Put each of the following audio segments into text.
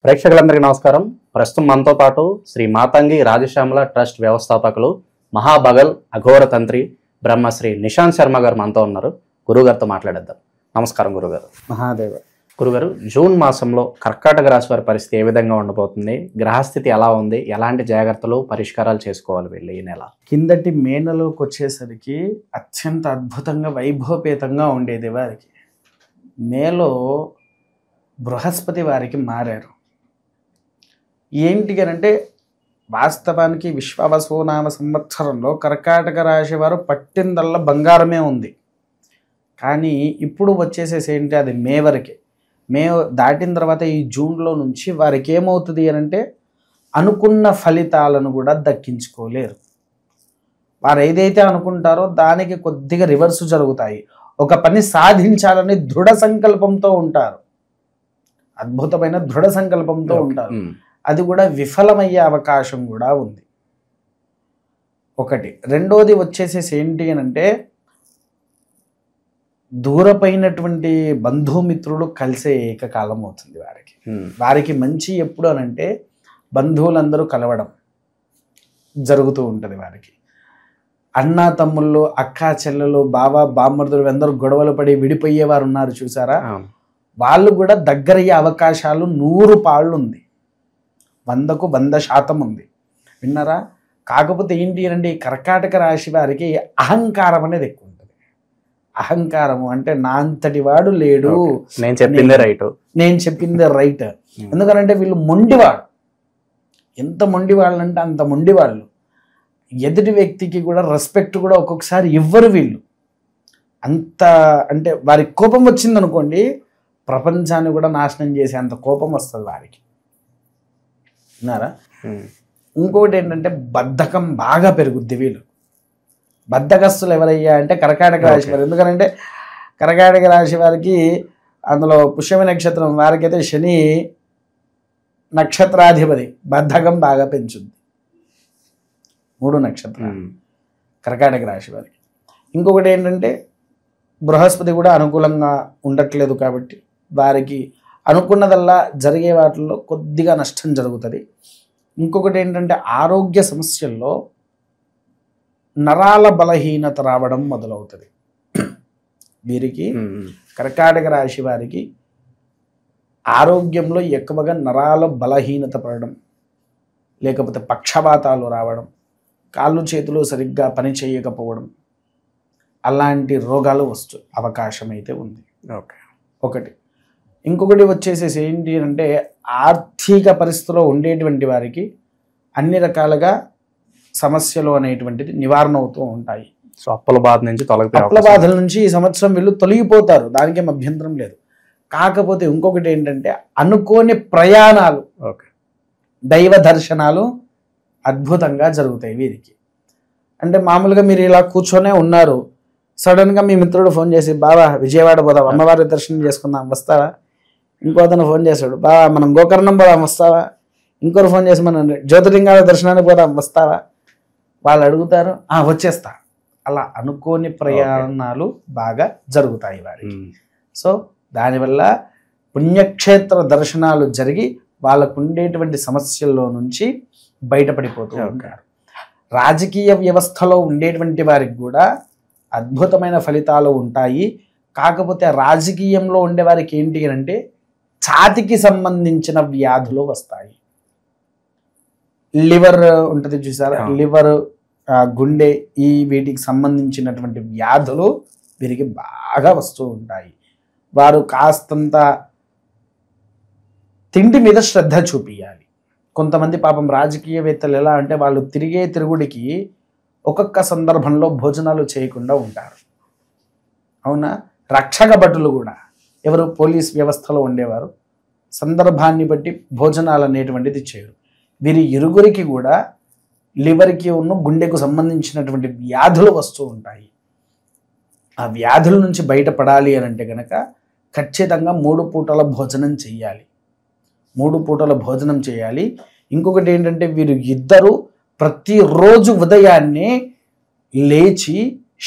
ప్రేక్షకులందరికీ నమస్కారం. ప్రస్తుతం మనతో పాటు శ్రీ మాతంగి రాజశ్యామల ట్రస్ట్ వ్యవస్థాపకులు మహాబగల్ అఘోర తంత్రి బ్రహ్మశ్రీ నిశాంత్ శర్మ గారు మనతో ఉన్నారు. గురుగారితో మాట్లాడేద్దాం. నమస్కారం గురుగారు. మహాదేవ. గురుగారు, జూన్ మాసంలో కర్కాటక రాశి వారి పరిస్థితి ఏ విధంగా ఉండబోతుంది? గ్రహస్థితి ఎలా ఉంది? ఎలాంటి జాగ్రత్తలు పరిష్కారాలు చేసుకోవాలి వీళ్ళు ఈ నెల? కిందటి మే నెలలోకి వచ్చేసరికి అత్యంత అద్భుతంగా వైభవపేతంగా ఉండేది వారికి. మేలో బృహస్పతి వారికి మారారు. ఏంటి అంటే వాస్తవానికి విశ్వావసునామ సంవత్సరంలో కర్కాటక రాశి వారు పట్టిందల్లా బంగారమే ఉంది. కానీ ఇప్పుడు వచ్చేసేసి ఏంటి, అది మే వరకే. మే దాటిన తర్వాత ఈ జూన్లో నుంచి వారికి ఏమవుతుంది అంటే అనుకున్న ఫలితాలను కూడా దక్కించుకోలేరు. వారు ఏదైతే అనుకుంటారో దానికి కొద్దిగా రివర్స్ జరుగుతాయి. ఒక పని సాధించాలని దృఢ సంకల్పంతో ఉంటారు, అద్భుతమైన దృఢ సంకల్పంతో ఉంటారు. అది కూడా విఫలమయ్యే అవకాశం కూడా ఉంది. ఒకటి. రెండోది వచ్చేసేసి ఏంటి అంటే దూరపైనటువంటి బంధుమిత్రులు కలిసే ఏకకాలం అవుతుంది వారికి. వారికి మంచి ఎప్పుడు అనంటే బంధువులందరూ కలవడం జరుగుతూ ఉంటుంది. వారికి అన్న తమ్ముళ్ళు, అక్క చెల్లెలు, బావ బామ్మర్దులు అందరూ గొడవలు పడి విడిపోయేవారు ఉన్నారు చూసారా, వాళ్ళు కూడా దగ్గరయ్యే అవకాశాలు 100 పాళ్ళు ఉంది. 100కు 100% ఉంది. విన్నారా? కాకపోతే ఏంటి అంటే ఈ కర్కాటక రాశి వారికి అహంకారం అనేది ఎక్కువ ఉంటుంది. అహంకారము అంటే నా అంతటి వాడు లేడు, నేను చెప్పిందే రైట్. ఎందుకంటే వీళ్ళు మొండివాడు. ఎంత మొండివాళ్ళు అంటే అంత మొండివాళ్ళు. ఎదుటి వ్యక్తికి కూడా రెస్పెక్ట్ కూడా ఒక్కొక్కసారి ఇవ్వరు వీళ్ళు. అంత అంటే వారి కోపం వచ్చింది అనుకోండి, ప్రపంచాన్ని కూడా నాశనం చేసే అంత కోపం వస్తుంది వారికి. విన్నారా? ఇంకొకటి ఏంటంటే బద్ధకం బాగా పెరుగుద్ది వీళ్ళు. బద్ధకస్తులు ఎవరయ్యా అంటే కర్కాటక రాశి వారు. ఎందుకంటే కర్కాటక రాశి వారికి అందులో పుష్యమి నక్షత్రం వారికైతే శని నక్షత్రాధిపతి బద్ధకం బాగా పెంచుద్ది. 3 నక్షత్రాలు కర్కాటక రాశి వారికి. ఇంకొకటి ఏంటంటే బృహస్పతి కూడా అనుకూలంగా ఉండట్లేదు కాబట్టి వారికి అనుకున్నదల్లా జరిగే వాటిల్లో కొద్దిగా నష్టం జరుగుతుంది. ఇంకొకటి ఏంటంటే ఆరోగ్య సమస్యల్లో నరాల బలహీనత రావడం మొదలవుతుంది. వీరికి కర్కాటక రాశి వారికి ఆరోగ్యంలో ఎక్కువగా నరాల బలహీనత పడడం, లేకపోతే పక్షపాతాలు రావడం, కాళ్ళు చేతులు సరిగ్గా పని చేయకపోవడం, అలాంటి రోగాలు వస్తూ అవకాశం అయితే ఉంది. ఒకటి. ఇంకొకటి వచ్చేసేసి ఏంటి అంటే ఆర్థిక పరిస్థితిలో ఉండేటువంటి వారికి అన్ని రకాలుగా సమస్యలు అనేటువంటిది నివారణ అవుతూ ఉంటాయి. సో అప్పుల బాధల నుంచి ఈ సంవత్సరం వీళ్ళు తొలగిపోతారు, దానికేం అభ్యంతరం లేదు. కాకపోతే ఇంకొకటి ఏంటంటే అనుకోని ప్రయాణాలు, దైవ దర్శనాలు అద్భుతంగా జరుగుతాయి వీరికి. అంటే మామూలుగా మీరు ఇలా కూర్చొనే ఉన్నారు, సడన్గా మీ మిత్రుడు ఫోన్ చేసి బాబా విజయవాడ పోదాం, అమ్మవారి దర్శనం చేసుకుందాం వస్తావా? ఇంకో అతను ఫోన్ చేశాడు, బాబా మనం గోకర్ణం పోదాం వస్తావా? ఇంకోరు ఫోన్ చేసి మనం జ్యోతిర్లింగాల దర్శనానికి పోదాం వస్తావా? వాళ్ళు అడుగుతారు, వచ్చేస్తా. అలా అనుకోని ప్రయాణాలు బాగా జరుగుతాయి వారికి. సో దానివల్ల పుణ్యక్షేత్ర దర్శనాలు జరిగి వాళ్ళకు ఉండేటువంటి సమస్యల్లో నుంచి బయటపడిపోతూ ఉంటారు. రాజకీయ వ్యవస్థలో ఉండేటువంటి వారికి కూడా అద్భుతమైన ఫలితాలు ఉంటాయి. కాకపోతే రాజకీయంలో ఉండేవారికి ఏంటి అంటే ఛాతికి సంబంధించిన వ్యాధులు వస్తాయి. లివర్ ఉంటుంది చూసారా, లివర్, గుండె, ఈ వీటికి సంబంధించినటువంటి వ్యాధులు వీరికి బాగా వస్తూ ఉంటాయి. వారు కాస్తంత తిండి మీద శ్రద్ధ చూపియాలి. కొంతమంది పాపం రాజకీయవేత్తలు ఎలా అంటే వాళ్ళు తిరిగే తిరుగుడికి ఒక్కొక్క సందర్భంలో భోజనాలు చేయకుండా ఉంటారు. అవునా? రక్షక భటులు కూడా ఎవరు పోలీస్ వ్యవస్థలో ఉండేవారు సందర్భాన్ని బట్టి భోజనాలు అనేటువంటిది చేయరు. వీరి ఇరుగురికి కూడా లివర్కి గుండెకు సంబంధించినటువంటి వ్యాధులు వస్తూ ఉంటాయి. ఆ వ్యాధుల నుంచి బయటపడాలి అని అంటే కనుక ఖచ్చితంగా 3 పూటల భోజనం చేయాలి. 3 పూటల భోజనం చేయాలి. ఇంకొకటి ఏంటంటే వీరు ఇద్దరు ప్రతిరోజు ఉదయాన్నే లేచి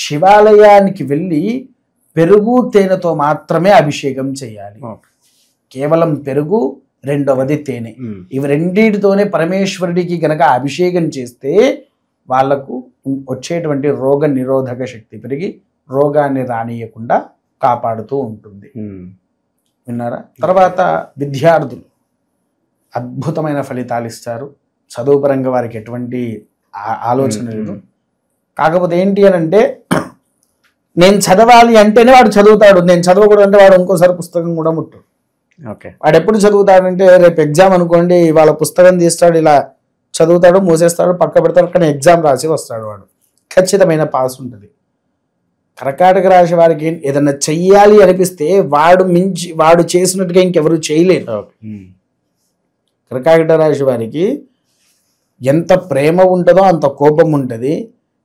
శివాలయానికి వెళ్ళి పెరుగు తేనెతో మాత్రమే అభిషేకం చేయాలి. కేవలం పెరుగు రెండవది తేనె. ఇవి రెండింటితోనే పరమేశ్వరుడికి గనక అభిషేకం చేస్తే వాళ్లకు వచ్చేటువంటి రోగ నిరోధక శక్తి పెరిగి రోగాన్ని రానియకుండా కాపాడుతూ ఉంటుంది. విన్నారా? తర్వాత విద్యార్థులు అద్భుతమైన ఫలితాలు ఇస్తారు. చదువు పరంగా వారికి ఎటువంటి ఆలోచన లేదు. కాకపోతే ఏంటి అని అంటే, నేను చదవాలి అంటేనే వాడు చదువుతాడు, నేను చదవకూడదు అంటే వాడు ఇంకోసారి పుస్తకం కూడా ముట్టాడు. వాడు ఎప్పుడు చదువుతాడంటే, రేపు ఎగ్జామ్ అనుకోండి, వాళ్ళ పుస్తకం తీస్తాడు, ఇలా చదువుతాడు, మూసేస్తాడు, పక్క పెడతాడు, కానీ ఎగ్జామ్ రాసి వస్తాడు, వాడు ఖచ్చితమైన పాస్ ఉంటుంది. కర్కాటక రాశి వారికి ఏదన్నా చెయ్యాలి అనిపిస్తే వాడు చేసినట్టుగా ఇంకెవరు చేయలేరు. కర్కాటక రాశి వారికి ఎంత ప్రేమ ఉంటుందో అంత కోపం ఉంటుంది.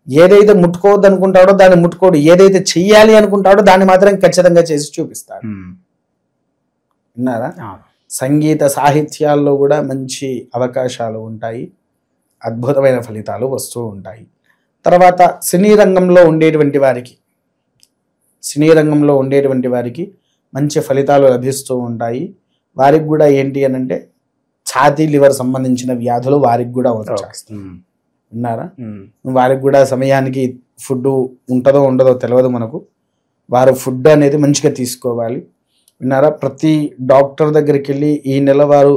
ఏదైతే ముట్టుకోవద్దు అనుకుంటాడో దాన్ని ముట్టుకోడు, ఏదైతే చెయ్యాలి అనుకుంటాడో దాన్ని మాత్రం ఖచ్చితంగా చేసి చూపిస్తాడు. విన్నారా? సంగీత సాహిత్యాల్లో కూడా మంచి అవకాశాలు ఉంటాయి, అద్భుతమైన ఫలితాలు వస్తూ ఉంటాయి. తర్వాత సినీ రంగంలో ఉండేటువంటి వారికి మంచి ఫలితాలు లభిస్తూ ఉంటాయి. వారికి కూడా ఏంటి అని అంటే, ఛాతీ లివర్ సంబంధించిన వ్యాధులు వారికి కూడా వచ్చేస్తాయి. విన్నారా? వారికి కూడా సమయానికి ఫుడ్ ఉంటుందో ఉండదో తెలియదు మనకు. వారు ఫుడ్ అనేది మంచిగా తీసుకోవాలి. విన్నారా? ప్రతి డాక్టర్ దగ్గరికి వెళ్ళి ఈ నెల వారు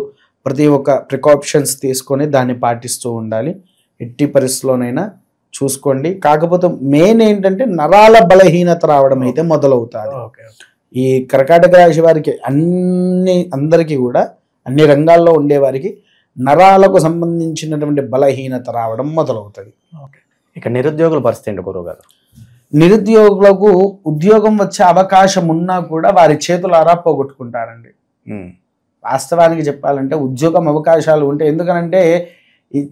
ప్రతి ఒక్క ప్రికాషన్స్ తీసుకొని దాన్ని పాటిస్తూ ఉండాలి. ఎట్టి పరిస్థితుల్లోనైనా చూసుకోండి. కాకపోతే మెయిన్ ఏంటంటే నరాల బలహీనత రావడం అయితే మొదలవుతుంది. ఈ కర్కాటక రాశి వారికి అందరికీ కూడా అన్ని రంగాల్లో ఉండేవారికి నరాలకు సంబంధించినటువంటి బలహీనత రావడం మొదలవుతుంది. ఇక నిరుద్యోగుల పరిస్థితి ఏంటి గురువుగారు? నిరుద్యోగులకు ఉద్యోగం వచ్చే అవకాశం ఉన్నా కూడా వారి చేతులారా పోగొట్టుకుంటారండి. వాస్తవానికి చెప్పాలంటే ఉద్యోగం అవకాశాలు ఉంటాయి. ఎందుకనంటే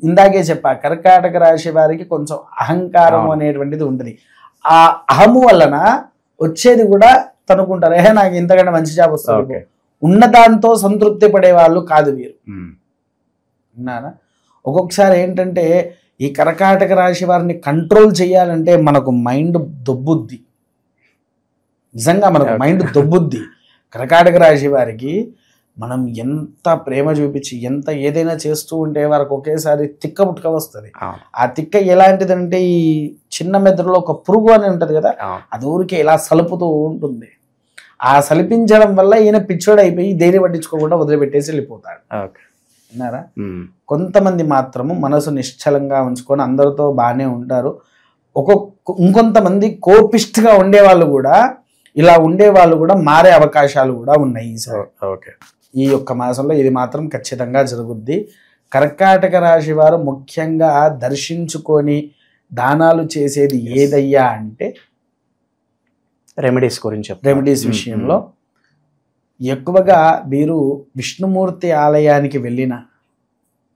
ఇందాకే చెప్పా, కర్కాటక రాశి వారికి కొంచెం అహంకారం అనేటువంటిది ఉంటుంది. ఆ అహము వలన వచ్చేది కూడా తనుకుంటారు, నాకు ఇంతకంటే మంచి జాబ్ వస్తుంది, ఉన్నదాంతో సంతృప్తి పడే వాళ్ళు కాదు వీరు. విన్నారా? ఒక్కొక్కసారి ఏంటంటే ఈ కర్కాటక రాశి వారిని కంట్రోల్ చేయాలంటే మనకు మైండ్ దొబ్బుద్ది. నిజంగా మనకు మైండ్ దొబ్బుద్ది. కర్కాటక రాశి వారికి మనం ఎంత ప్రేమ చూపించి ఎంత ఏదైనా చేస్తూ ఉంటే వారికి ఒకేసారి తిక్క పుట్టుక వస్తుంది. ఆ తిక్క ఎలాంటిదంటే, ఈ చిన్న మెదడులో ఒక పురుగు అని ఉంటది కదా, అది ఊరికే ఇలా సలుపుతూ ఉంటుంది. ఆ సలిపించడం వల్ల ఈయన పిచ్చోడు అయిపోయి దేని పట్టించుకోకుండా వదిలిపెట్టేసి వెళ్ళిపోతాడు. విన్నారా? కొంతమంది మాత్రము మనసు నిశ్చలంగా ఉంచుకొని అందరితో బాగానే ఉంటారు. ఇంకొంతమంది కోపిష్టిగా ఉండేవాళ్ళు కూడా, ఇలా ఉండేవాళ్ళు కూడా మారే అవకాశాలు కూడా ఉన్నాయి. ఈ యొక్క మాసంలో ఇది మాత్రం ఖచ్చితంగా జరుగుద్ది. కర్కాటక రాశి వారు ముఖ్యంగా దర్శించుకొని దానాలు చేసేది ఏదయ్యా అంటే రెమెడీస్ విషయంలో ఎక్కువగా వీరు విష్ణుమూర్తి ఆలయానికి వెళ్ళిన,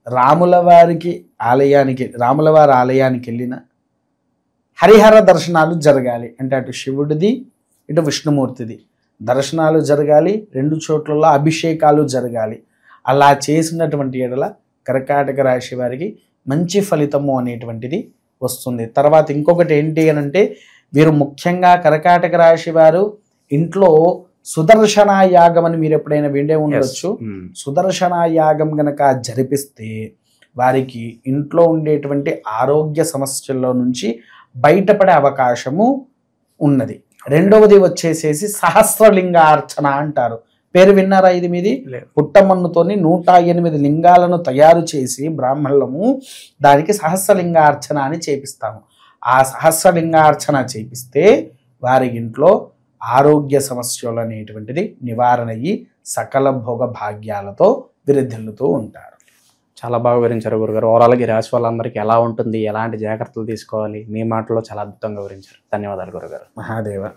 రాములవారి ఆలయానికి వెళ్ళిన హరిహర దర్శనాలు జరగాలి. అంటే అటు శివుడిది ఇటు విష్ణుమూర్తిది దర్శనాలు జరగాలి. 2 చోట్లలో అభిషేకాలు జరగాలి. అలా చేసినటువంటి ఎడల కర్కాటక రాశి వారికి మంచి ఫలితము అనేటువంటిది వస్తుంది. తర్వాత ఇంకొకటి ఏంటి అని అంటే, వీరు ముఖ్యంగా కర్కాటక రాశి వారు ఇంట్లో సుదర్శన యాగం అని మీరు ఎప్పుడైనా విండే ఉండొచ్చు. సుదర్శన యాగం గనక జరిపిస్తే వారికి ఇంట్లో ఉండేటువంటి ఆరోగ్య సమస్యల్లో నుంచి బయటపడే అవకాశము ఉన్నది. రెండవది వచ్చేసేసి సహస్రలింగార్చన అంటారు. పేరు విన్నారా? ఇది మీది పుట్టమన్నుతోని 108 లింగాలను తయారు చేసి బ్రాహ్మణులము దానికి సహస్రలింగార్చన అని చేపిస్తాము. ఆ సహస్రలింగార్చన చేపిస్తే వారి ఇంట్లో ఆరోగ్య సమస్యలు అనేటువంటిది నివారణ అయ్యి సకల భోగ భాగ్యాలతో విరిధిల్లుతూ ఉంటారు. చాలా బాగా వివరించారు గురుగారు. ఓవరాల్గా రాశి వాళ్ళందరికీ ఎలా ఉంటుంది, ఎలాంటి జాగ్రత్తలు తీసుకోవాలి, మీ మాటలో చాలా అద్భుతంగా వివరించారు. ధన్యవాదాలు గురుగారు. మహాదేవ.